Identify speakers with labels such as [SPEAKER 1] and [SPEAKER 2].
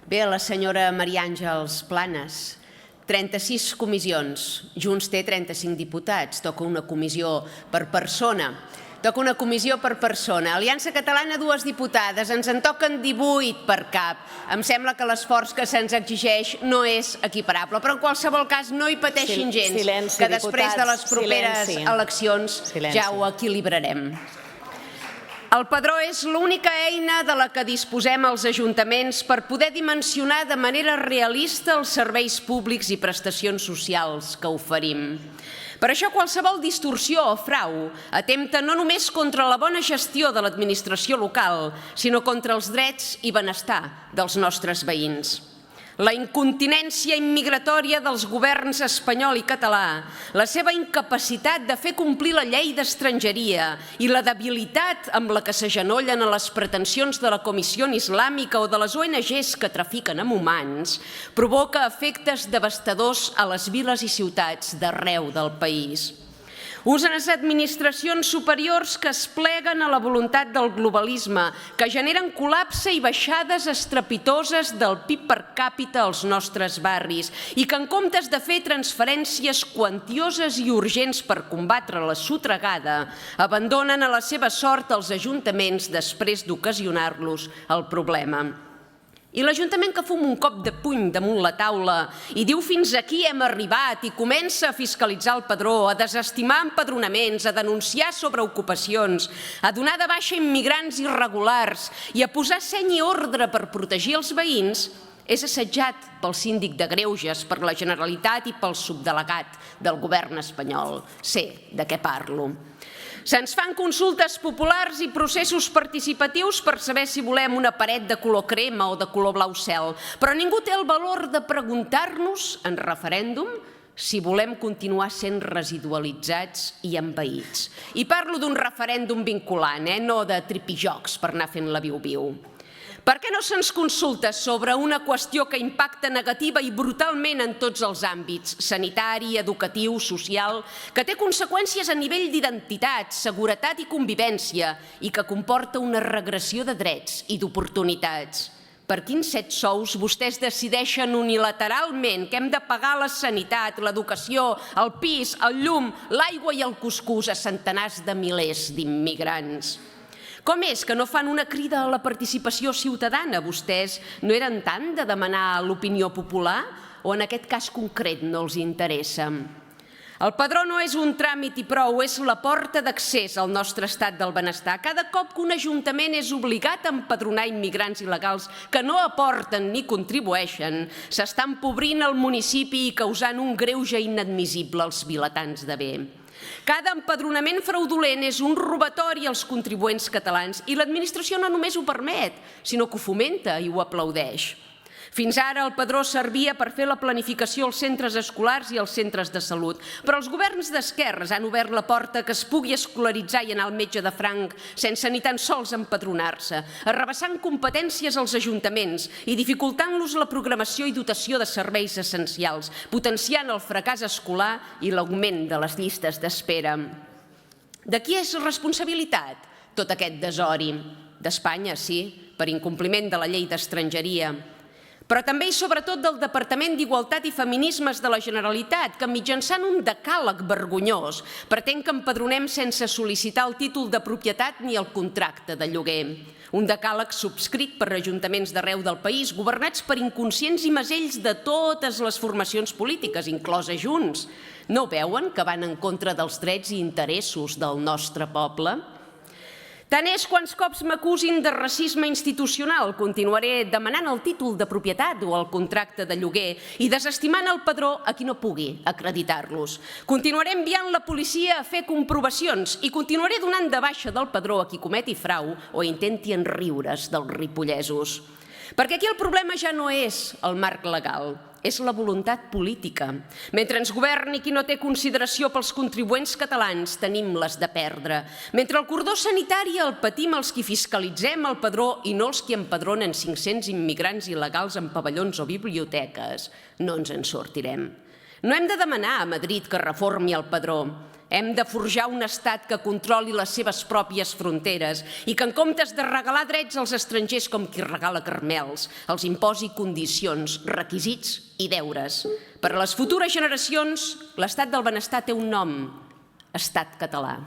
[SPEAKER 1] Bé, la senyora Maria Àngels Planes, 36 comissions, Junts té 35 diputats, toca una comissió per persona. Aliança Catalana, 2 diputades, ens en toquen 18 per cap. Em sembla que l'esforç que se'ns exigeix no és equiparable, però en qualsevol cas no hi pateixin gens, que després de les properes eleccions ja ho equilibrarem. El padró és l'única eina de la que disposem els ajuntaments per poder dimensionar de manera realista els serveis públics i prestacions socials que oferim. Per això qualsevol distorsió o frau atempta no només contra la bona gestió de l'administració local, sinó contra els drets i benestar dels nostres veïns. La incontinència immigratòria dels governs espanyol i català, la seva incapacitat de fer complir la llei d'estrangeria i la debilitat amb la que s'agenollen a les pretensions de la Comissió Islàmica o de les ONGs que trafiquen amb humans, provoca efectes devastadors a les viles i ciutats d'arreu del país. Unes administracions superiors que es pleguen a la voluntat del globalisme, que generen col·lapse i baixades estrepitoses del PIB per càpita als nostres barris i que en comptes de fer transferències quantioses i urgents per combatre la sotragada, abandonen a la seva sort els ajuntaments després d'ocasionar-los el problema. I l'Ajuntament que fuma un cop de puny damunt la taula i diu fins aquí hem arribat i comença a fiscalitzar el padró, a desestimar empadronaments, a denunciar sobreocupacions, a donar de baixa immigrants irregulars i a posar seny i ordre per protegir els veïns, és assetjat pel síndic de Greuges, per la Generalitat i pel subdelegat del govern espanyol. Sé de què parlo. Se'ns fan consultes populars i processos participatius per saber si volem una paret de color crema o de color blau cel, però ningú té el valor de preguntar-nos, en referèndum, si volem continuar sent residualitzats i envaïts. I parlo d'un referèndum vinculant, no de tripijocs per anar fent la viu-viu. Per què no se'ns consulta sobre una qüestió que impacta negativa i brutalment en tots els àmbits, sanitari, educatiu, social, que té conseqüències a nivell d'identitat, seguretat i convivència i que comporta una regressió de drets i d'oportunitats? Per quins 7 sous vostès decideixen unilateralment que hem de pagar la sanitat, l'educació, el pis, el llum, l'aigua i el cuscús a centenars de milers d'immigrants? Com és que no fan una crida a la participació ciutadana? Vostès no eren tant de demanar l'opinió popular o en aquest cas concret no els interessa? El padró no és un tràmit i prou, és la porta d'accés al nostre estat del benestar. Cada cop que un ajuntament és obligat a empadronar immigrants il·legals que no aporten ni contribueixen, s'està empobrint el municipi i causant un greuge inadmissible als vilatans de bé. Cada empadronament fraudulent és un robatori als contribuents catalans i l'administració no només ho permet, sinó que ho fomenta i ho aplaudeix. Fins ara el padró servia per fer la planificació als centres escolars i als centres de salut, però els governs d'esquerres han obert la porta que es pugui escolaritzar i anar al metge de franc sense ni tan sols empadronar-se, arrabassant competències als ajuntaments i dificultant-los la programació i dotació de serveis essencials, potenciant el fracàs escolar i l'augment de les llistes d'espera. De qui és responsabilitat tot aquest desori? D'Espanya, sí, per incompliment de la llei d'estrangeria, però també i sobretot del Departament d'Igualtat i Feminismes de la Generalitat, que mitjançant un decàleg vergonyós pretén que empadronem sense sol·licitar el títol de propietat ni el contracte de lloguer. Un decàleg subscrit per ajuntaments d'arreu del país, governats per inconscients i mesells de totes les formacions polítiques, inclosa Junts. No veuen que van en contra dels drets i interessos del nostre poble? Tant és quants cops m'acusin de racisme institucional, continuaré demanant el títol de propietat o el contracte de lloguer i desestimant el padró a qui no pugui acreditar-los. Continuaré enviant la policia a fer comprovacions i continuaré donant de baixa del padró a qui cometi frau o intenti enriure's dels ripollesos. Perquè aquí el problema ja no és el marc legal, és la voluntat política. Mentre ens governi qui no té consideració pels contribuents catalans, tenim les de perdre. Mentre el cordó sanitari el patim els qui fiscalitzem el padró i no els qui empadronen 500 immigrants il·legals en pavellons o biblioteques, no ens en sortirem. No hem de demanar a Madrid que reformi el padró. Hem de forjar un estat que controli les seves pròpies fronteres i que, en comptes de regalar drets als estrangers com qui regala caramels, els imposi condicions, requisits i deures. Per a les futures generacions, l'estat del benestar té un nom: estat català.